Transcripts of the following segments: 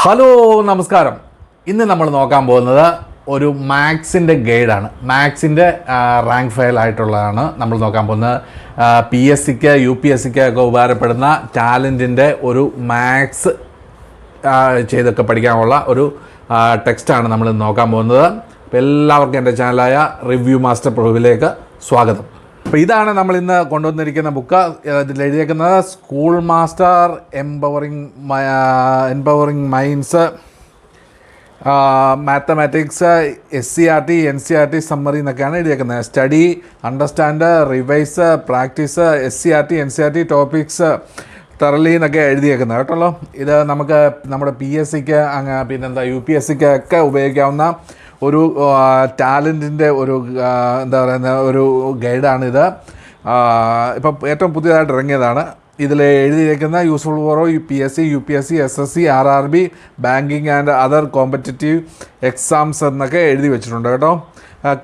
Hello നമസ്കാരം. ഇന്ന് നമ്മൾ നോക്കാൻ പോകുന്നത് ഒരു മാത്സിൻ്റെ ഗൈഡാണ്. മാത്സിൻ്റെ റാങ്ക് ഫയൽ ആയിട്ടുള്ളതാണ് നമ്മൾ നോക്കാൻ പോകുന്നത്. പി എസ് സിക്ക് UPSC ഒക്കെ ഉപകാരപ്പെടുന്ന ടാലൻറ്റിൻ്റെ ഒരു മാത്സ് ചെയ്തൊക്കെ പഠിക്കാനുള്ള ഒരു ടെക്സ്റ്റാണ് നമ്മൾ നോക്കാൻ പോകുന്നത്. അപ്പോൾ എല്ലാവർക്കും എൻ്റെ ചാനലായ റിവ്യൂ മാസ്റ്റർ പ്രഭുവിലേക്ക് സ്വാഗതം. അപ്പോൾ ഇതാണ് നമ്മൾ ഇന്ന് കൊണ്ടുവന്നിരിക്കുന്ന ബുക്ക്. ഇതിൽ എഴുതിയേക്കുന്നത് school master empowering minds, mathematics, SCERT NCERT summary എന്നൊക്കെയാണ് എഴുതിയേക്കുന്നത്. Study, understand, revise, practice, SCERT NCERT topics തറലി എന്നൊക്കെ എഴുതിയേക്കുന്നത് കേട്ടല്ലോ. ഇത് നമുക്ക് നമ്മുടെ PSCക്ക് പിന്നെന്താ UPSCക്ക് ഒക്കെ ഉപയോഗിക്കാവുന്ന ഒരു ടാലൻറ്റിൻ്റെ ഒരു എന്താ പറയുന്ന ഒരു ഗൈഡാണിത്. ഇപ്പം ഏറ്റവും പുതിയതായിട്ട് ഇറങ്ങിയതാണ്. ഇതിൽ എഴുതിയിരിക്കുന്ന useful for PSC, UPSC, SSC, RRB, banking and other competitive exams എന്നൊക്കെ എഴുതി വെച്ചിട്ടുണ്ട് കേട്ടോ.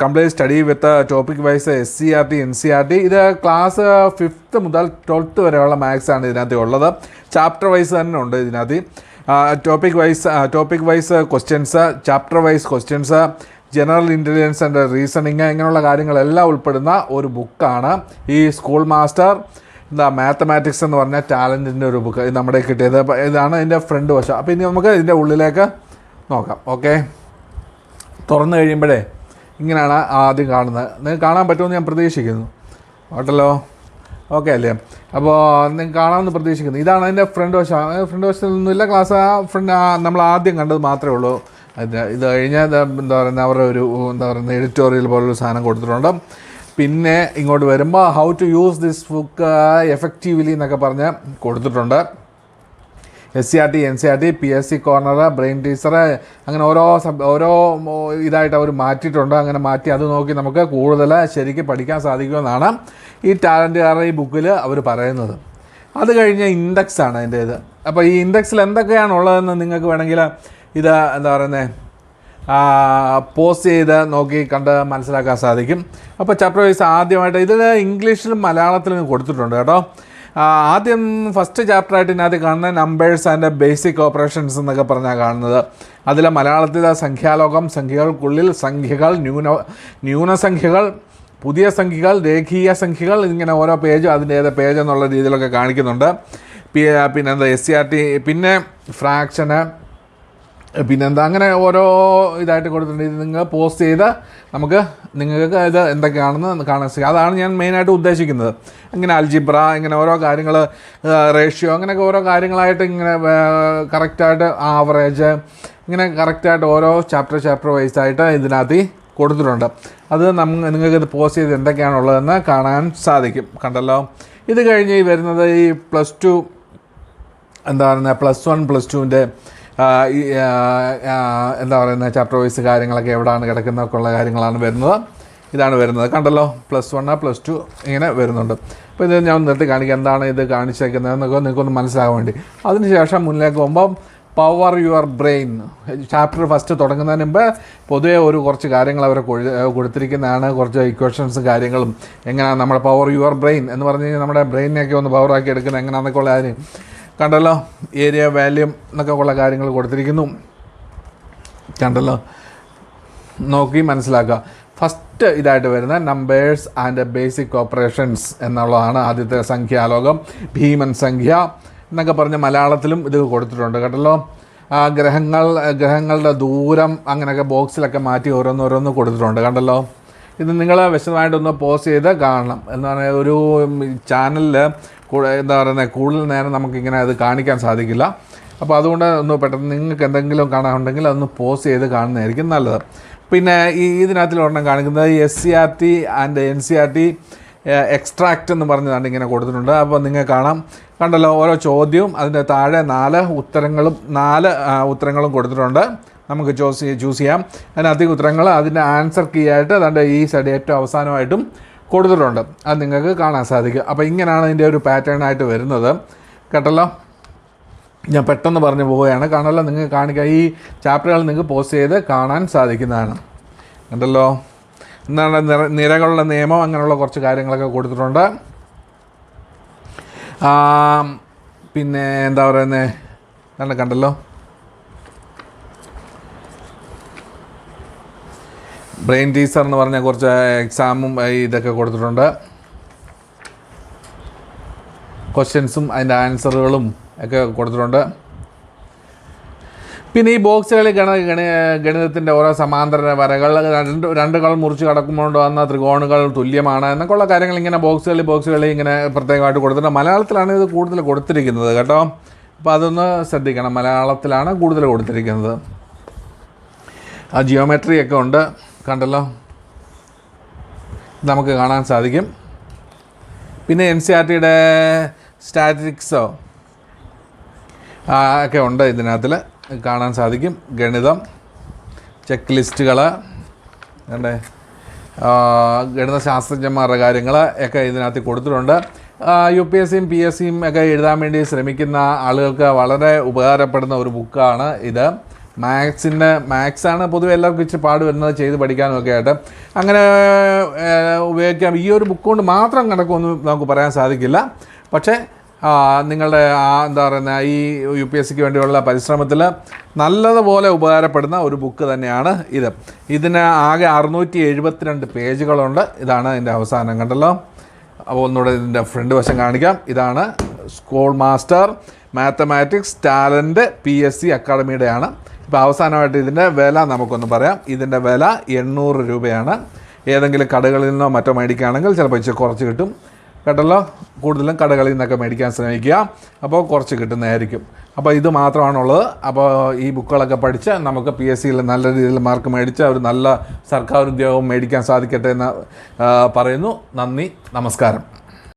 കംപ്ലീറ്റ് സ്റ്റഡി വിത്ത് ടോപ്പിക് വൈസ് SCERT NCERT. ഇത് ക്ലാസ് 5th മുതൽ 12th വരെയുള്ള മാത്സാണ് ഇതിനകത്ത് ഉള്ളത്. ചാപ്റ്റർ വൈസ് തന്നെ ഉണ്ട് ഇതിനകത്ത്. Topic wise questions, chapter wise questions, general intelligence and reasoning, ഇങ്ങനെയുള്ള കാര്യങ്ങളെല്ലാം ഉൾപ്പെടുന്ന ഒരു ബുക്കാണ് ഈ സ്കൂൾ മാസ്റ്റർ മാത്തമാറ്റിക്സ് എന്ന് പറഞ്ഞ ടാലൻറ്റിൻ്റെ ഒരു ബുക്ക്. ഇത് നമ്മുടെ കിട്ടിയത്. ഇതാണ് ഇതിൻ്റെ ഫ്രണ്ട് വശം. അപ്പോൾ ഇനി നമുക്ക് ഇതിൻ്റെ ഉള്ളിലേക്ക് നോക്കാം. ഓക്കെ, തുറന്നു കഴിയുമ്പോഴേ ഇങ്ങനെയാണ് ആദ്യം കാണുന്നത്. നിങ്ങൾക്ക് കാണാൻ പറ്റുമെന്ന് ഞാൻ പ്രതീക്ഷിക്കുന്നു കേട്ടല്ലോ. ഓക്കെ അല്ലേ? അപ്പോൾ നിങ്ങൾക്ക് കാണാമെന്ന് പ്രതീക്ഷിക്കുന്നു. ഇതാണ് അതിൻ്റെ ഫ്രണ്ട് വശം. ഫ്രണ്ട് വശത്തൊന്നുമില്ല, ക്ലാസ് നമ്മൾ ആദ്യം കണ്ടത് മാത്രമേ ഉള്ളൂ. ഇത് കഴിഞ്ഞാൽ എന്താ പറയുന്നത് അവരുടെ ഒരു എന്താ പറയുന്നത് എഡിറ്റോറിയൽ പോലൊരു സാധനം കൊടുത്തിട്ടുണ്ട്. പിന്നെ ഇങ്ങോട്ട് വരുമ്പോൾ how to use this book effectively എന്നൊക്കെ പറഞ്ഞ് കൊടുത്തിട്ടുണ്ട്. SCERT NCERT PSC corner, brain teacher, അങ്ങനെ ഓരോ ഇതായിട്ട് അവർ മാറ്റിയിട്ടുണ്ട്. അങ്ങനെ മാറ്റി അത് നോക്കി നമുക്ക് കൂടുതൽ ശരിക്കും പഠിക്കാൻ സാധിക്കുമെന്നാണ് ഈ ടാലൻറ്റുകാരുടെ ഈ ബുക്കിൽ അവർ പറയുന്നത്. അത് കഴിഞ്ഞ് ഇൻഡെക്സാണ് അതിൻ്റെ ഇത്. അപ്പോൾ ഈ ഇൻഡെക്സിൽ എന്തൊക്കെയാണുള്ളതെന്ന് നിങ്ങൾക്ക് വേണമെങ്കിൽ ഇത് എന്താ പറയുന്നത് പോസ്റ്റ് ചെയ്ത് നോക്കി കണ്ട് മനസ്സിലാക്കാൻ സാധിക്കും. അപ്പോൾ ചാപ്റ്റർ വൈസ് ആദ്യമായിട്ട് ഇതിൽ ഇംഗ്ലീഷിലും മലയാളത്തിലും കൊടുത്തിട്ടുണ്ട് കേട്ടോ. ആദ്യം ഫസ്റ്റ് ചാപ്റ്ററായിട്ട് ഇതിനകത്ത് കാണുന്ന നമ്പേഴ്സ് ആൻഡ് ബേസിക് ഓപ്പറേഷൻസ് എന്നൊക്കെ പറഞ്ഞാൽ കാണുന്നത്. അതിൽ മലയാളത്തിലെ സംഖ്യാലോകം, സംഖ്യകൾക്കുള്ളിൽ സംഖ്യകൾ, ന്യൂനസംഖ്യകൾ, പുതിയ സംഖ്യകൾ, രേഖീയ സംഖ്യകൾ, ഇങ്ങനെ ഓരോ പേജും അതിൻ്റെ ഏത് പേജ് എന്നുള്ള രീതിയിലൊക്കെ കാണിക്കുന്നുണ്ട്. പിന്നെന്താ SCERT, പിന്നെ ഫ്രാക്ഷന്, പിന്നെന്താ അങ്ങനെ ഓരോ ഇതായിട്ട് കൊടുത്തിട്ടുണ്ട്. ഇത് നിങ്ങൾ പോസ്റ്റ് ചെയ്ത് നിങ്ങൾക്ക് ഇത് എന്തൊക്കെയാണെന്ന് കാണാൻ സാധിക്കും. അതാണ് ഞാൻ മെയിനായിട്ട് ഉദ്ദേശിക്കുന്നത്. ഇങ്ങനെ അൽജിബ്ര, ഇങ്ങനെ ഓരോ കാര്യങ്ങൾ, റേഷ്യോ, അങ്ങനെയൊക്കെ ഓരോ കാര്യങ്ങളായിട്ട് ഇങ്ങനെ കറക്റ്റായിട്ട് ആവറേജ്, ഇങ്ങനെ കറക്റ്റായിട്ട് ഓരോ ചാപ്റ്റർ വൈസായിട്ട് ഇതിനകത്ത് കൊടുത്തിട്ടുണ്ട്. അത് നിങ്ങൾക്കിത് പോസ്റ്റ് ചെയ്ത് എന്തൊക്കെയാണുള്ളതെന്ന് കാണാൻ സാധിക്കും. കണ്ടല്ലോ. ഇത് കഴിഞ്ഞ് വരുന്നത് ഈ +2 എന്താ പറയുന്നത് +1 +2ൻ്റെ എന്താ പറയുന്നത് ചാപ്റ്റർ വൈസ് കാര്യങ്ങളൊക്കെ എവിടെയാണ് കിടക്കുന്നതൊക്കെ ഉള്ള കാര്യങ്ങളാണ് വരുന്നത്. ഇതാണ് വരുന്നത്. കണ്ടല്ലോ, +1 +2 ഇങ്ങനെ വരുന്നുണ്ട്. അപ്പോൾ ഇത് ഞാൻ നിർത്തി കാണിക്കാം എന്താണ് ഇത് കാണിച്ചേക്കുന്നതെന്നൊക്കെ നിങ്ങൾക്കൊന്ന് മനസ്സിലാകാൻ വേണ്ടി. അതിനുശേഷം മുന്നിലേക്ക് പോകുമ്പോൾ power your brain chapter first തുടങ്ങുന്നതിന് മുമ്പ് പൊതുവേ കുറച്ച് കാര്യങ്ങൾ അവർ കൊടുത്തിരിക്കുന്നതാണ്. കുറച്ച് ഇക്വേഷൻസും കാര്യങ്ങളും എങ്ങനെയാണ് നമ്മുടെ പവർ യുവർ ബ്രെയിൻ എന്ന് പറഞ്ഞു കഴിഞ്ഞാൽ നമ്മുടെ ബ്രെയിനെയൊക്കെ ഒന്ന് പവറാക്കി എടുക്കുന്നത് എങ്ങനെയാണെന്നൊക്കെ ഉള്ള കാര്യം കണ്ടല്ലോ. ഏരിയ, വാല്യൂം എന്നൊക്കെ ഉള്ള കാര്യങ്ങൾ കൊടുത്തിരിക്കുന്നു. കണ്ടല്ലോ, നോക്കി മനസ്സിലാക്കുക. ഫസ്റ്റ് ഇതായിട്ട് വരുന്ന നമ്പേഴ്സ് ആൻഡ് ബേസിക് ഓപ്പറേഷൻസ് എന്നുള്ളതാണ് ആദ്യത്തെ സംഖ്യാലോകം. ഭീമൻ സംഖ്യ എന്നൊക്കെ പറഞ്ഞ് മലയാളത്തിലും ഇത് കൊടുത്തിട്ടുണ്ട് കേട്ടല്ലോ. ഗ്രഹങ്ങളുടെ ദൂരം അങ്ങനെയൊക്കെ ബോക്സിലൊക്കെ മാറ്റി ഓരോന്നോരോന്ന് കൊടുത്തിട്ടുണ്ട് കണ്ടല്ലോ. ഇത് നിങ്ങൾ വിശദമായിട്ടൊന്ന് പോസ്റ്റ് ചെയ്ത് കാണണം. എന്താണ് ഒരു ചാനലിൽ എന്താ പറയുന്നത് കൂടുതൽ നേരം നമുക്കിങ്ങനെ അത് കാണിക്കാൻ സാധിക്കില്ല. അപ്പോൾ അതുകൊണ്ട് ഒന്ന് പെട്ടെന്ന് നിങ്ങൾക്ക് എന്തെങ്കിലും കാണാനുണ്ടെങ്കിൽ അതൊന്ന് പോസ്റ്റ് ചെയ്ത് കാണുന്നതായിരിക്കും നല്ലത്. പിന്നെ ഇതിനകത്തിൽ ഒരെണ്ണം കാണിക്കുന്നത് SCERT ആൻഡ് NCERT എക്സ്ട്രാക്റ്റ് എന്ന് പറഞ്ഞതാണ് ഇങ്ങനെ കൊടുത്തിട്ടുണ്ട്. അപ്പോൾ നിങ്ങൾക്ക് കാണാം. കണ്ടല്ലോ, ഓരോ ചോദ്യവും അതിൻ്റെ താഴെ 4 ഉത്തരങ്ങളും കൊടുത്തിട്ടുണ്ട്. നമുക്ക് ചൂസ് ചെയ്യാം. അതിനകത്ത് ഉത്തരങ്ങൾ അതിൻ്റെ ആൻസർ കീ ആയിട്ട് അതിൻ്റെ ഈ സൈഡ് ഏറ്റവും അവസാനമായിട്ടും കൊടുത്തിട്ടുണ്ട്. അത് നിങ്ങൾക്ക് കാണാൻ സാധിക്കും. അപ്പോൾ ഇങ്ങനെയാണ് ഇതിൻ്റെ ഒരു പാറ്റേണായിട്ട് വരുന്നത് കേട്ടല്ലോ. ഞാൻ പെട്ടെന്ന് പറഞ്ഞു പോവുകയാണ്. കാണല്ലോ, നിങ്ങൾക്ക് കാണിക്കാം. ഈ ചാപ്റ്ററുകൾ നിങ്ങൾക്ക് പോസ്റ്റ് ചെയ്ത് കാണാൻ സാധിക്കുന്നതാണ്. കണ്ടല്ലോ, എന്താണ് നിരകളുടെ നിയമം, അങ്ങനെയുള്ള കുറച്ച് കാര്യങ്ങളൊക്കെ കൊടുത്തിട്ടുണ്ട്. പിന്നെ എന്താ പറയുന്നത്, കണ്ടല്ലോ. ബ്രെയിൻ ടീസർ എന്ന് പറഞ്ഞ കുറച്ച് എക്സാമും ഇതൊക്കെ കൊടുത്തിട്ടുണ്ട്. ക്വസ്റ്റ്യൻസും അതിൻ്റെ ആൻസറുകളും ഒക്കെ കൊടുത്തിട്ടുണ്ട്. പിന്നെ ഈ ബോക്സുകളിൽ ഗണിതത്തിൻ്റെ ഓരോ സമാന്തര വരകൾ, രണ്ട് കൾ മുറിച്ച് കടക്കുമ്പോൾ വന്ന ത്രികോണുകൾ തുല്യമാണ് എന്നൊക്കെയുള്ള കാര്യങ്ങൾ ഇങ്ങനെ ബോക്സുകളിൽ ഇങ്ങനെ പ്രത്യേകമായിട്ട് കൊടുത്തിട്ടുണ്ട്. മലയാളത്തിലാണ് ഇത് കൂടുതൽ കൊടുത്തിരിക്കുന്നത് കേട്ടോ. അപ്പോൾ അതൊന്ന് ശ്രദ്ധിക്കണം, മലയാളത്തിലാണ് കൂടുതൽ കൊടുത്തിരിക്കുന്നത്. ആ ജിയോമെട്രി ഒക്കെ ഉണ്ട്, കണ്ടല്ലോ, നമുക്ക് കാണാൻ സാധിക്കും. പിന്നെ NCERTയുടെ സ്റ്റാറ്റിസ്റ്റിക്സോ ഒക്കെ ഉണ്ട്, ഇതിനകത്തിൽ കാണാൻ സാധിക്കും. ഗണിതം, ചെക്ക് ലിസ്റ്റുകൾ, അല്ലേ, ഗണിതശാസ്ത്രജ്ഞന്മാരുടെ കാര്യങ്ങൾ ഒക്കെ ഇതിനകത്ത് കൊടുത്തിട്ടുണ്ട്. UPSCയും PSCയും ഒക്കെ എഴുതാൻ വേണ്ടി ശ്രമിക്കുന്ന ആളുകൾക്ക് വളരെ ഉപകാരപ്പെടുന്ന ഒരു ബുക്കാണ് ഇത്. മാത്സാണ് പൊതുവെ എല്ലാവർക്കും ഇച്ചിരി പാട് വരുന്നത്, ചെയ്ത് പഠിക്കാനും ഒക്കെ ആയിട്ട് അങ്ങനെ ഉപയോഗിക്കാം. ഈ ഒരു ബുക്ക് കൊണ്ട് മാത്രം കണക്കൊന്നും നമുക്ക് പറയാൻ സാധിക്കില്ല. പക്ഷേ നിങ്ങളുടെ എന്താ പറയുന്ന ഈ UPSCക്ക് വേണ്ടിയുള്ള പരിശ്രമത്തിൽ നല്ലതുപോലെ ഉപകാരപ്പെടുന്ന ഒരു ബുക്ക് തന്നെയാണ് ഇത്. ഇതിന് ആകെ 672 പേജുകളുണ്ട്. ഇതാണ് ഇതിൻ്റെ അവസാനം, കണ്ടല്ലോ. അപ്പോൾ ഒന്നുകൂടെ ഇതിൻ്റെ ഫ്രണ്ട് വശം കാണിക്കാം. ഇതാണ് school master mathematics talent PSC അക്കാഡമിയുടെയാണ്. ഇപ്പോൾ അവസാനമായിട്ട് ഇതിൻ്റെ വില നമുക്കൊന്ന് പറയാം. ഇതിൻ്റെ വില 800 രൂപയാണ്. ഏതെങ്കിലും കടകളിൽ നിന്നോ മറ്റോ മേടിക്കുകയാണെങ്കിൽ ചിലപ്പോൾ ഇച്ചിരി കുറച്ച് കിട്ടും കേട്ടല്ലോ. കൂടുതലും കടകളിൽ നിന്നൊക്കെ മേടിക്കാൻ ശ്രമിക്കുക, അപ്പോൾ കുറച്ച് കിട്ടുന്നതായിരിക്കും. അപ്പോൾ ഇത് മാത്രമാണുള്ളത്. അപ്പോൾ ഈ ബുക്കുകളൊക്കെ പഠിച്ച് നമുക്ക് PSCയിൽ നല്ല രീതിയിൽ മാർക്ക് മേടിച്ച് ഒരു നല്ല സർക്കാർ ഉദ്യോഗം മേടിക്കാൻ സാധിക്കട്ടെ എന്ന് പറയുന്നു. നന്ദി, നമസ്കാരം.